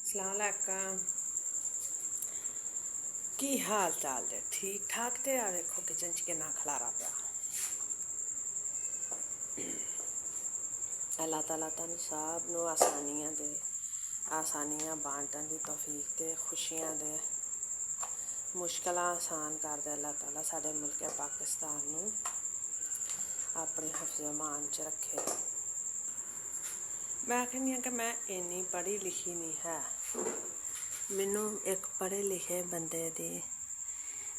ਸਲਾਮੁਅਲੈਕਮ। ਕੀ ਹਾਲ ਚਾਲ ਜੇ? ਠੀਕ ਠਾਕ ਤੇ ਆ ਵੇਖੋ ਕਿਚਨ 'ਚ ਕਿੰਨਾ ਖਲਾਰਾ ਪਿਆ। ਅੱਲਾਹ ਤਾਲਾ ਤੁਹਾਨੂੰ ਸਭ ਨੂੰ ਆਸਾਨੀਆਂ ਬਾਂਟਣ ਦੀ ਤੌਫੀਕ ਤੇ ਖੁਸ਼ੀਆਂ ਦੇ ਮੁਸ਼ਕਲਾਂ ਆਸਾਨ ਕਰਦੇ। ਅੱਲਾਹ ਤਾਲਾ ਸਾਡੇ ਮੁਲਕ ਪਾਕਿਸਤਾਨ ਨੂੰ ਆਪਣੀ ਹਿਫਜ਼-ਏ-ਅਮਾਨ 'ਚ ਰੱਖੇ। ਮੈਂ ਕਹਿੰਦੀ ਹਾਂ ਕਿ ਮੈਂ ਇੰਨੀ ਪੜ੍ਹੀ ਲਿਖੀ ਨਹੀਂ ਹੈ। ਮੈਨੂੰ ਇੱਕ ਪੜ੍ਹੇ ਲਿਖੇ ਬੰਦੇ ਦੀ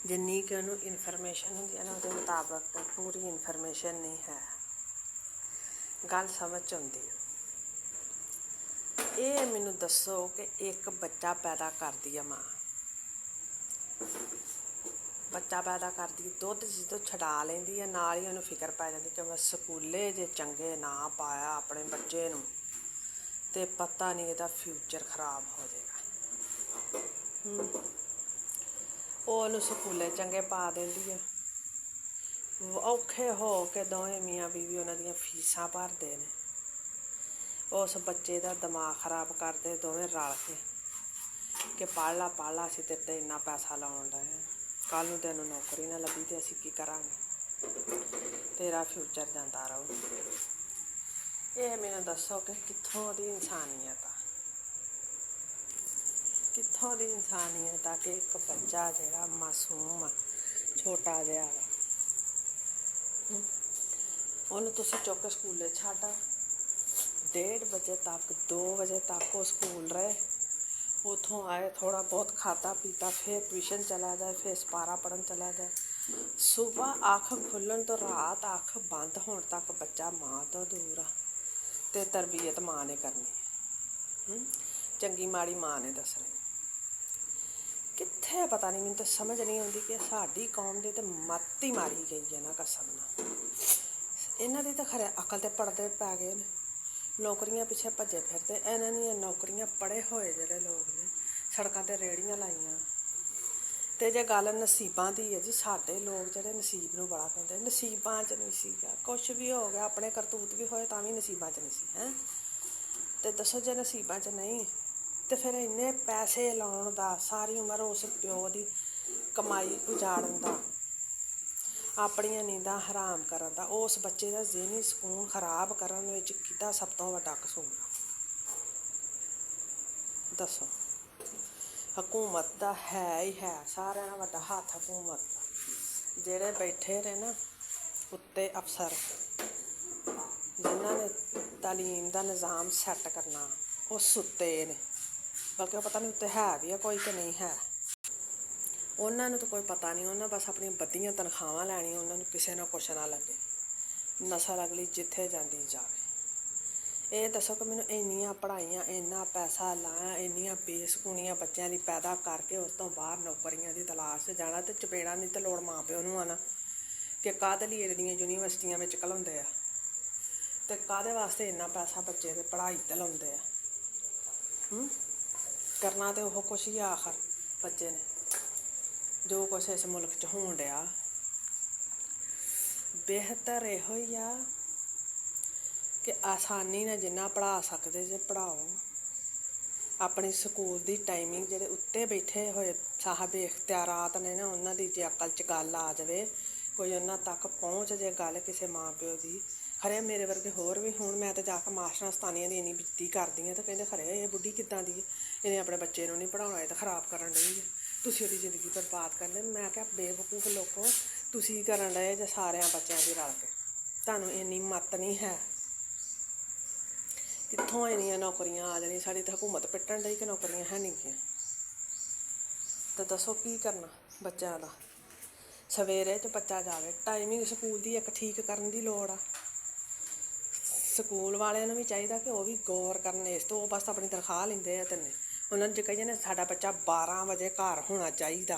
ਜਿੰਨੀ ਕਿ ਉਹਨੂੰ ਇਨਫੋਰਮੇਸ਼ਨ ਹੁੰਦੀ ਹੈ ਨਾ, ਉਹਦੇ ਮੁਤਾਬਕ ਪੂਰੀ ਇਨਫੋਰਮੇਸ਼ਨ ਨਹੀਂ ਹੈ। ਗੱਲ ਸਮਝ 'ਚ ਆਉਂਦੀ ਹੈ। ਇਹ ਮੈਨੂੰ ਦੱਸੋ ਕਿ ਇੱਕ ਬੱਚਾ ਪੈਦਾ ਕਰਦੀ ਹੈ ਮਾਂ, ਬੱਚਾ ਪੈਦਾ ਕਰਦੀ, ਦੁੱਧ ਜਦੋਂ ਛਡਾ ਲੈਂਦੀ ਹੈ ਨਾਲ ਹੀ ਉਹਨੂੰ ਫਿਕਰ ਪੈ ਜਾਂਦੀ ਕਿ ਮੈਂ ਸਕੂਲੇ ਜੇ ਚੰਗੇ ਨਾ ਪਾਇਆ ਆਪਣੇ ਬੱਚੇ ਨੂੰ ਤੇ ਪਤਾ ਨਹੀਂ ਇਹਦਾ ਫਿਊਚਰ ਖਰਾਬ ਹੋ ਜਾਏਗਾ। ਉਹ ਉਹਨੂੰ ਸਕੂਲੇ ਚੰਗੇ ਪਾ ਦਿੰਦੀ ਹੈ, ਔਖੇ ਹੋ ਕੇ ਦੋਵੇਂ ਮੀਆਂ ਬੀਵੀ ਉਹਨਾਂ ਦੀਆਂ ਫੀਸਾਂ ਭਰਦੇ ਨੇ, ਉਸ ਬੱਚੇ ਦਾ ਦਿਮਾਗ ਖਰਾਬ ਕਰਦੇ ਦੋਵੇਂ ਰਲ ਕੇ ਕਿ ਪੜ੍ਹ ਲਾ ਅਸੀਂ ਤੇਰੇ 'ਤੇ ਇੰਨਾ ਪੈਸਾ ਲਾਉਣ ਡਏ ਹਾਂ, ਕੱਲ੍ਹ ਨੂੰ ਤੈਨੂੰ ਨੌਕਰੀ ਨਾ ਲੱਭੀ ਤੇ ਅਸੀਂ ਕੀ ਕਰਾਂਗੇ, ਤੇਰਾ ਫਿਊਚਰ ਜਾਂਦਾ ਰਹੂ। ਇਹ ਮੈਨੂੰ ਦੱਸੋ ਕਿ ਕਿੱਥੋਂ ਦੀ ਇਨਸਾਨੀਅਤ ਆ, ਕਿੱਥੋਂ ਦੀ ਇਨਸਾਨੀਅਤ ਆ ਕਿ ਇੱਕ ਬੱਚਾ ਜਿਹੜਾ ਮਾਸੂਮ ਆ, ਛੋਟਾ ਜਿਹਾ ਵਾ, ਉਹਨੂੰ ਤੁਸੀਂ ਚੁੱਕ ਕੇ ਸਕੂਲੇ ਛੱਡ ਆਓ, 1:30 ਵਜੇ ਤੱਕ 2 ਵਜੇ ਤੱਕ ਉਹ ਸਕੂਲ ਰਹੇ, ਉੱਥੋਂ ਆਏ ਥੋੜ੍ਹਾ ਬਹੁਤ ਖਾਧਾ ਪੀਤਾ, ਫਿਰ ਟਿਊਸ਼ਨ ਚਲਾ ਜਾਏ, ਫਿਰ ਸਪਾਰਾ ਪੜ੍ਹਨ ਚਲਾ ਜਾਏ। ਸੁਬਾਹ ਅੱਖ ਖੁੱਲ੍ਹਣ ਤੋਂ ਰਾਤ ਅੱਖ ਬੰਦ ਹੋਣ ਤੱਕ ਬੱਚਾ ਮਾਂ ਤੋਂ ਦੂਰ ਆ ਅਤੇ ਤਰਬੀਅਤ ਮਾਂ ਨੇ ਕਰਨੀ, ਚੰਗੀ ਮਾੜੀ ਮਾਂ ਨੇ ਦੱਸਣੀ। ਕਿੱਥੇ ਪਤਾ ਨਹੀਂ, ਮੈਨੂੰ ਤਾਂ ਸਮਝ ਨਹੀਂ ਆਉਂਦੀ ਕਿ ਸਾਡੀ ਕੌਮ ਦੇ ਤਾਂ ਮੱਤ ਹੀ ਮਾਰੀ ਗਈ ਹੈ ਨਾ ਕਸਮ ਨਾਲ। ਇਹਨਾਂ ਦੀ ਤਾਂ ਖਰੇ ਅਕਲ 'ਤੇ ਪੜਦੇ ਪੈ ਗਏ ਨੇ, ਨੌਕਰੀਆਂ ਪਿੱਛੇ ਭੱਜੇ ਫਿਰਦੇ। ਇਹਨਾਂ ਦੀਆਂ ਨੌਕਰੀਆਂ ਪੜ੍ਹੇ ਹੋਏ ਜਿਹੜੇ ਲੋਕ ਨੇ ਸੜਕਾਂ 'ਤੇ ਰੇਹੜੀਆਂ ਲਾਈਆਂ। ਅਤੇ ਜੇ ਗੱਲ ਨਸੀਬਾਂ ਦੀ ਹੈ ਜੀ, ਸਾਡੇ ਲੋਕ ਜਿਹੜੇ ਨਸੀਬ ਨੂੰ ਬੜਾ ਕਹਿੰਦੇ, ਨਸੀਬਾਂ 'ਚ ਨਹੀਂ ਸੀਗਾ, ਕੁਛ ਵੀ ਹੋ ਗਿਆ, ਆਪਣੇ ਕਰਤੂਤ ਵੀ ਹੋਏ ਤਾਂ ਵੀ ਨਸੀਬਾਂ 'ਚ ਨਹੀਂ ਸੀ ਹੈਂ। ਅਤੇ ਦੱਸੋ ਜੇ ਨਸੀਬਾਂ 'ਚ ਨਹੀਂ ਅਤੇ ਫਿਰ ਇੰਨੇ ਪੈਸੇ ਲਾਉਣ ਦਾ, ਸਾਰੀ ਉਮਰ ਉਸ ਪਿਓ ਦੀ ਕਮਾਈ ਉਜਾੜਨ ਦਾ, ਆਪਣੀਆਂ ਨੀਂਦਾਂ ਹਰਾਮ ਕਰਨ ਦਾ, ਉਸ ਬੱਚੇ ਦਾ ਜ਼ਿਹਨੀ ਸਕੂਨ ਖਰਾਬ ਕਰਨ ਵਿੱਚ ਕਿਹਦਾ ਸਭ ਤੋਂ ਵੱਡਾ ਕਸੂਰ ਆ? ਦੱਸੋ। ਹਕੂਮਤ ਦਾ ਹੈ ਹੀ ਹੈ, ਸਾਰਿਆਂ ਨਾਲੋਂ ਵੱਡਾ ਹੱਥ ਹਕੂਮਤ ਦਾ। ਜਿਹੜੇ ਬੈਠੇ ਨੇ ਨਾ ਉੱਤੇ ਅਫਸਰ, ਜਿਨ੍ਹਾਂ ਨੇ ਤਾਲੀਮ ਦਾ ਨਿਜ਼ਾਮ ਸੈੱਟ ਕਰਨਾ, ਉਹ ਸੁੱਤੇ ਨੇ, ਬਲਕਿ ਉਹ ਪਤਾ ਨਹੀਂ ਉੱਤੇ ਹੈ ਵੀ ਆ ਕੋਈ ਕਿ ਨਹੀਂ ਹੈ। ਉਹਨਾਂ ਨੂੰ ਤਾਂ ਕੋਈ ਪਤਾ ਨਹੀਂ, ਉਹਨਾਂ ਬਸ ਆਪਣੀਆਂ ਵੱਧੀਆਂ ਤਨਖਾਹਾਂ ਲੈਣੀਆਂ, ਉਹਨਾਂ ਨੂੰ ਕਿਸੇ ਨਾਲ ਕੁਛ ਨਾ ਲੱਗੇ, ਨਸਲ ਅਗਲੀ ਜਿੱਥੇ ਜਾਂਦੀ ਜਾਵੇ। ਇਹ ਦੱਸੋ ਕਿ ਮੈਨੂੰ ਇੰਨੀਆਂ ਪੜ੍ਹਾਈਆਂ, ਇੰਨਾ ਪੈਸਾ ਲਾਇਆ, ਇੰਨੀਆਂ ਬੇਸਕੂਨੀਆਂ ਬੱਚਿਆਂ ਲਈ ਪੈਦਾ ਕਰਕੇ ਉਸ ਤੋਂ ਬਾਹਰ ਨੌਕਰੀਆਂ ਦੀ ਤਲਾਸ਼ 'ਚ ਜਾਣਾ, ਅਤੇ ਚਪੇੜਾਂ ਦੀ ਤਾਂ ਲੋੜ ਮਾਂ ਪਿਓ ਨੂੰ ਆਉਣਾ ਕਿ ਕਾਹਦੇ ਲਈ ਜਿਹੜੀਆਂ ਯੂਨੀਵਰਸਿਟੀਆਂ ਵਿੱਚ ਘਲਾਉਂਦੇ ਆ ਅਤੇ ਕਾਹਦੇ ਵਾਸਤੇ ਇੰਨਾ ਪੈਸਾ ਬੱਚੇ ਦੇ ਪੜ੍ਹਾਈ 'ਤੇ ਲਾਉਂਦੇ ਆ। ਕਰਨਾ ਤਾਂ ਉਹ ਕੁਛ ਹੀ ਆ ਆਖਰ ਬੱਚੇ ਨੇ, ਜੋ ਕੁਛ ਇਸ ਮੁਲਕ 'ਚ ਹੋਣ ਡਿਆ। ਬਿਹਤਰ ਇਹੋ ਹੀ ਆ ਕਿ ਆਸਾਨੀ ਨਾਲ ਜਿੰਨਾ ਪੜ੍ਹਾ ਸਕਦੇ ਜੇ ਪੜ੍ਹਾਓ। ਆਪਣੀ ਸਕੂਲ ਦੀ ਟਾਈਮਿੰਗ, ਜਿਹੜੇ ਉੱਤੇ ਬੈਠੇ ਹੋਏ ਸਾਹਿਬ ਇਖਤਿਆਰਾਤ ਨੇ ਨਾ, ਉਹਨਾਂ ਦੀ ਜੇ ਅਕਲ 'ਚ ਗੱਲ ਆ ਜਾਵੇ, ਕੋਈ ਉਹਨਾਂ ਤੱਕ ਪਹੁੰਚ ਜੇ ਗੱਲ ਕਿਸੇ ਮਾਂ ਪਿਓ ਦੀ, ਖਰੇ ਮੇਰੇ ਵਰਗੇ ਹੋਰ ਵੀ। ਹੁਣ ਮੈਂ ਤਾਂ ਜਾ ਕੇ ਮਾਸਟਰਾਂ ਸਤਾਨੀਆਂ ਦੀ ਇੰਨੀ ਬੇਇੱਜ਼ਤੀ ਕਰਦੀ ਹਾਂ, ਤਾਂ ਕਹਿੰਦੇ ਖਰੇ ਇਹ ਬੁੱਢੀ ਕਿੱਦਾਂ ਦੀ ਹੈ, ਇਹਨੇ ਆਪਣੇ ਬੱਚੇ ਨੂੰ ਨਹੀਂ ਪੜ੍ਹਾਉਣਾ, ਇਹ ਤਾਂ ਖਰਾਬ ਕਰਨ ਡਈ ਹੈ, ਤੁਸੀਂ ਉਹਦੀ ਜ਼ਿੰਦਗੀ ਬਰਬਾਦ ਕਰਦੇ। ਮੈਂ ਕਿਹਾ ਬੇਵਕੂਫ ਲੋਕੋ, ਤੁਸੀਂ ਕਰਨ ਡਏ ਜੇ ਸਾਰਿਆਂ ਬੱਚਿਆਂ ਦੀ ਰਲ ਕੇ, ਤੁਹਾਨੂੰ ਇੰਨੀ ਮੱਤ ਨਹੀਂ ਹੈ। ਕਿੱਥੋਂ ਇੰਨੀਆਂ ਨੌਕਰੀਆਂ ਆ ਜਾਣੀਆਂ? ਸਾਡੀ ਤਾਂ ਹਕੂਮਤ ਪਿੱਟਣ ਡਈ ਕਿ ਨੌਕਰੀਆਂ ਹੈ ਨਹੀਂ ਗੀਆਂ। ਤਾਂ ਦੱਸੋ ਕੀ ਕਰਨਾ ਬੱਚਿਆਂ ਦਾ? ਸਵੇਰੇ 'ਚ ਬੱਚਾ ਜਾਵੇ, ਟਾਈਮਿੰਗ ਸਕੂਲ ਦੀ ਇੱਕ ਠੀਕ ਕਰਨ ਦੀ ਲੋੜ ਆ। ਸਕੂਲ ਵਾਲਿਆਂ ਨੂੰ ਵੀ ਚਾਹੀਦਾ ਕਿ ਉਹ ਵੀ ਗੌਰ ਕਰਨ ਇਸ ਤੋਂ। ਉਹ ਬਸ ਆਪਣੀ ਤਨਖਾਹ ਲੈਂਦੇ ਆ ਤੈਨੂੰ, ਉਹਨਾਂ ਨੂੰ ਜੇ ਕਹੀਏ ਨਾ ਸਾਡਾ ਬੱਚਾ 12 ਵਜੇ ਘਰ ਹੋਣਾ ਚਾਹੀਦਾ,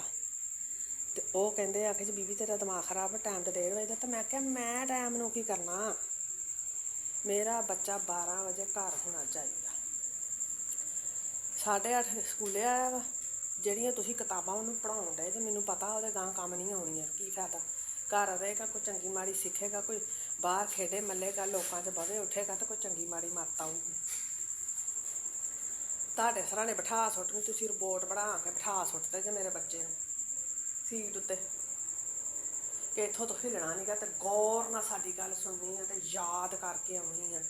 ਅਤੇ ਉਹ ਕਹਿੰਦੇ ਆ ਕਿ ਜੀ ਬੀਬੀ ਤੇਰਾ ਦਿਮਾਗ ਖਰਾਬ, ਟਾਈਮ ਤਾਂ 1:30 ਵਜੇ ਦਾ। ਤਾਂ ਮੈਂ ਕਿਹਾ ਮੈਂ ਟਾਈਮ ਨੂੰ ਕੀ ਕਰਨਾ, ਮੇਰਾ ਬੱਚਾ 12 ਵਜੇ ਘਰ ਹੋਣਾ ਚਾਹੀਦਾ। 8:30 ਸਕੂਲੇ ਆਇਆ ਵਾ, ਜਿਹੜੀਆਂ ਤੁਸੀਂ ਕਿਤਾਬਾਂ ਉਹਨੂੰ ਪੜ੍ਹਾਉਣ ਡਏ ਜੇ, ਮੈਨੂੰ ਪਤਾ ਉਹਦੇ ਗਾਂ ਕੰਮ ਨਹੀਂ ਆਉਣੀਆਂ, ਕੀ ਫਾਇਦਾ? ਘਰ ਰਹੇਗਾ, ਕੋਈ ਚੰਗੀ ਮਾੜੀ ਸਿੱਖੇਗਾ, ਕੋਈ ਬਾਹਰ ਖੇਡੇ ਮੱਲੇਗਾ, ਲੋਕਾਂ 'ਚ ਬਵੇ ਉੱਠੇਗਾ, ਤਾਂ ਕੋਈ ਚੰਗੀ ਮਾੜੀ ਮੱਤ ਆਊਗੀ। ਤੁਹਾਡੇ ਸਰਾਣੇ ਬਿਠਾ ਸੁੱਟਣੀ, ਤੁਸੀਂ ਰਿਪੋਰਟ ਬਣਾ ਕੇ ਬਿਠਾ ਸੁੱਟਦੇ ਜੇ ਮੇਰੇ ਬੱਚੇ ਨੂੰ ਸੀਟ ਉੱਤੇ ਕਿ ਇੱਥੋਂ ਤੋਂ ਹਿੱਲਣਾ ਨਹੀਂ ਗਾ, ਤੇ ਗੌਰ ਨਾਲ ਸਾਡੀ ਗੱਲ ਸੁਣਨੀ ਆ ਤੇ ਯਾਦ ਕਰਕੇ ਆਉਣੀ ਆ,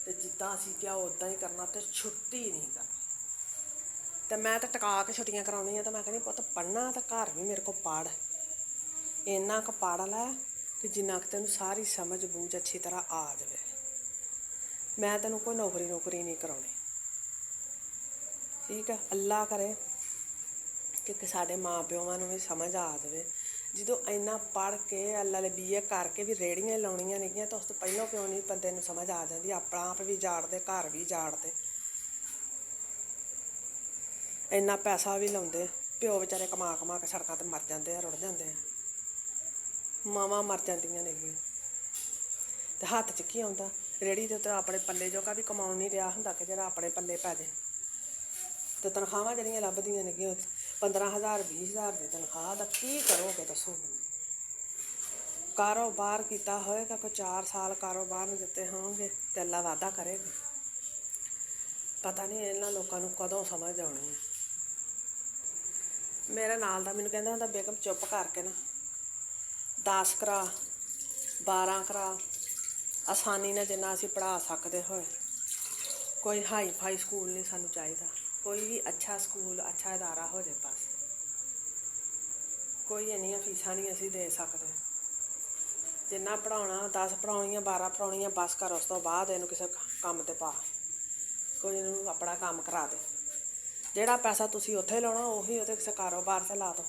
ਤੇ ਜਿੱਦਾਂ ਅਸੀਂ ਕਿਹਾ ਉੱਦਾਂ ਹੀ ਕਰਨਾ, ਤੇ ਛੁੱਟੀ ਨਹੀਂ ਕਰਨੀ। ਤੇ ਮੈਂ ਤਾਂ ਟਿਕਾ ਕੇ ਛੁੱਟੀਆਂ ਕਰਾਉਣੀਆਂ, ਤਾਂ ਮੈਂ ਕਹਿੰਦੀ ਪੁੱਤ ਪੜ੍ਹਨਾ ਤਾਂ ਘਰ ਵੀ ਮੇਰੇ ਕੋਲ ਪੜ੍ਹ, ਇੰਨਾ ਕੁ ਪੜ੍ਹ ਲੈ ਕਿ ਜਿੰਨਾ ਕੁ ਤੈਨੂੰ ਸਾਰੀ ਸਮਝ ਬੂਝ ਅੱਛੀ ਤਰ੍ਹਾਂ ਆ ਜਾਵੇ। ਮੈਂ ਤੈਨੂੰ ਕੋਈ ਨੌਕਰੀ ਨਹੀਂ ਕਰਾਉਣੀ, ਠੀਕ ਹੈ। ਅੱਲਾ ਕਰੇ ਕਿ ਸਾਡੇ ਮਾਂ ਪਿਓਾਂ ਨੂੰ ਵੀ ਸਮਝ ਆ ਜਾਵੇ। ਜਦੋਂ ਇੰਨਾ ਪੜ੍ਹ ਕੇ ਅੱਲਾ BA ਕਰਕੇ ਵੀ ਰੇਹੜੀਆਂ ਲਾਉਣੀਆਂ ਨੇਗੀਆਂ, ਤਾਂ ਉਸ ਤੋਂ ਪਹਿਲਾਂ ਕਿਉਂ ਨਹੀਂ ਬੰਦੇ ਨੂੰ ਸਮਝ ਆ ਜਾਂਦੀ। ਆਪਣਾ ਆਪ ਵੀ ਜਾੜਦੇ, ਘਰ ਵੀ ਜਾੜਦੇ, ਇੰਨਾ ਪੈਸਾ ਵੀ ਲਾਉਂਦੇ, ਪਿਓ ਵਿਚਾਰੇ ਕਮਾ ਕੇ ਸੜਕਾਂ 'ਤੇ ਮਰ ਜਾਂਦੇ ਆ, ਰੁੜ ਜਾਂਦੇ ਆ, ਮਾਵਾਂ ਮਰ ਜਾਂਦੀਆਂ ਨੇਗੀਆਂ। ਤੇ ਹੱਥ 'ਚ ਕੀ ਆਉਂਦਾ? ਰੇਹੜੀ ਦੇ ਉੱਤੇ ਆਪਣੇ ਪੱਲੇ ਜੋਗਾ ਵੀ ਕਮਾਉਣ ਨਹੀਂ ਰਿਹਾ ਹੁੰਦਾ ਕਿ ਜਿਹੜਾ ਆਪਣੇ ਪੱਲੇ ਪੈ ਜਾਏ। ਤੇ ਤਨਖਾਹਾਂ ਜਿਹੜੀਆਂ ਲੱਭਦੀਆਂ ਨੇਗੀਆਂ 15,000 20,000 ਦੀ ਤਨਖਾਹ ਦਾ ਕੀ ਕਰੋਗੇ ਦੱਸੋ ਮੈਨੂੰ? ਕਾਰੋਬਾਰ ਕੀਤਾ ਹੋਏਗਾ, ਕੋਈ 4 ਸਾਲ ਕਾਰੋਬਾਰ ਨੂੰ ਦਿੱਤੇ ਹੋਣਗੇ ਤੇ ਅੱਲਾ ਵਾਅਦਾ ਕਰੇਗਾ। ਪਤਾ ਨਹੀਂ ਇਹਨਾਂ ਲੋਕਾਂ ਨੂੰ ਕਦੋਂ ਸਮਝ ਆਉਣੀ ਹੈ। ਮੇਰੇ ਨਾਲ ਦਾ ਮੈਨੂੰ ਕਹਿੰਦਾ ਹੁੰਦਾ, ਬੇਗਮ ਚੁੱਪ ਕਰਕੇ ਨਾ 10 ਕਰਾ 12 ਕਰਾ, ਆਸਾਨੀ ਨਾਲ ਜਿੰਨਾ ਅਸੀਂ ਪੜ੍ਹਾ ਸਕਦੇ ਹੋਏ। ਕੋਈ ਹਾਈ ਫਾਈ ਸਕੂਲ ਨਹੀਂ ਸਾਨੂੰ ਚਾਹੀਦਾ, ਕੋਈ ਵੀ ਅੱਛਾ ਸਕੂਲ, ਅੱਛਾ ਅਦਾਰਾ ਹੋ ਜਾਏ ਬਸ। ਕੋਈ ਇੰਨੀਆਂ ਫੀਸਾਂ ਨਹੀਂ ਅਸੀਂ ਦੇ ਸਕਦੇ। ਜਿੰਨਾ ਪੜ੍ਹਾਉਣਾ 10 ਪੜ੍ਹਾਉਣੀਆਂ 12 ਪੜ੍ਹਾਉਣੀਆਂ ਬਸ ਕਰ, ਉਸ ਤੋਂ ਬਾਅਦ ਇਹਨੂੰ ਕਿਸੇ ਕੰਮ 'ਤੇ ਪਾ, ਕੋਈ ਇਹਨੂੰ ਆਪਣਾ ਕੰਮ ਕਰਾ ਦੇ। ਜਿਹੜਾ ਪੈਸਾ ਤੁਸੀਂ ਉੱਥੇ ਲਾਉਣਾ ਉਹੀ ਉਹਦੇ ਕਿਸੇ ਕਾਰੋਬਾਰ 'ਤੇ ਲਾ ਦਿਓ।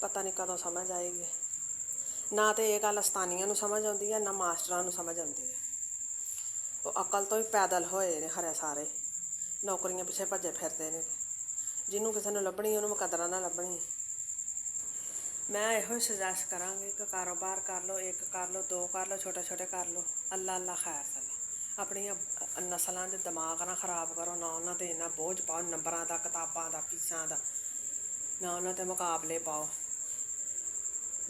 ਪਤਾ ਨਹੀਂ ਕਦੋਂ ਸਮਝ ਆਏਗੀ। ਨਾ ਤਾਂ ਇਹ ਗੱਲ ਅਸਤਾਨੀਆਂ ਨੂੰ ਸਮਝ ਆਉਂਦੀ ਹੈ, ਨਾ ਮਾਸਟਰਾਂ ਨੂੰ ਸਮਝ ਆਉਂਦੀ ਹੈ। ਉਹ ਅਕਲ ਤੋਂ ਹੀ ਪੈਦਲ ਹੋਏ ਨੇ ਹਰੇ ਸਾਰੇ, ਨੌਕਰੀਆਂ ਪਿੱਛੇ ਭੱਜੇ ਫਿਰਦੇ ਨੇ। ਜਿਹਨੂੰ ਕਿਸੇ ਨੂੰ ਲੱਭਣੀ ਉਹਨੂੰ ਮੁਕੱਦਰਾਂ ਨਾ ਲੱਭਣੀ। ਮੈਂ ਇਹੋ ਹੀ ਸੁਜੈਸਟ ਕਰਾਂਗੀ ਕਿ ਕਾਰੋਬਾਰ ਕਰ ਲਓ, 1 ਕਰ ਲਓ, 2 ਕਰ ਲਓ, ਛੋਟੇ ਕਰ ਲਓ। ਅੱਲਾ ਖੈਰ ਸਲਾ। ਆਪਣੀਆਂ ਨਸਲਾਂ ਦੇ ਦਿਮਾਗ ਨਾ ਖਰਾਬ ਕਰੋ, ਨਾ ਉਹਨਾਂ 'ਤੇ ਇੰਨਾ ਬੋਝ ਪਾਓ ਨੰਬਰਾਂ ਦਾ, ਕਿਤਾਬਾਂ ਦਾ, ਫੀਸਾਂ ਦਾ, ਨਾ ਉਹਨਾਂ 'ਤੇ ਮੁਕਾਬਲੇ ਪਾਓ।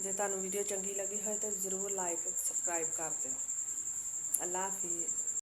ਜੇ ਤੁਹਾਨੂੰ ਵੀਡੀਓ ਚੰਗੀ ਲੱਗੀ ਹੋਏ ਤਾਂ ਜ਼ਰੂਰ ਲਾਈਕ ਸਬਸਕ੍ਰਾਈਬ ਕਰ ਦਿਓ। ਅੱਲਾ ਹਾਫਿਜ਼।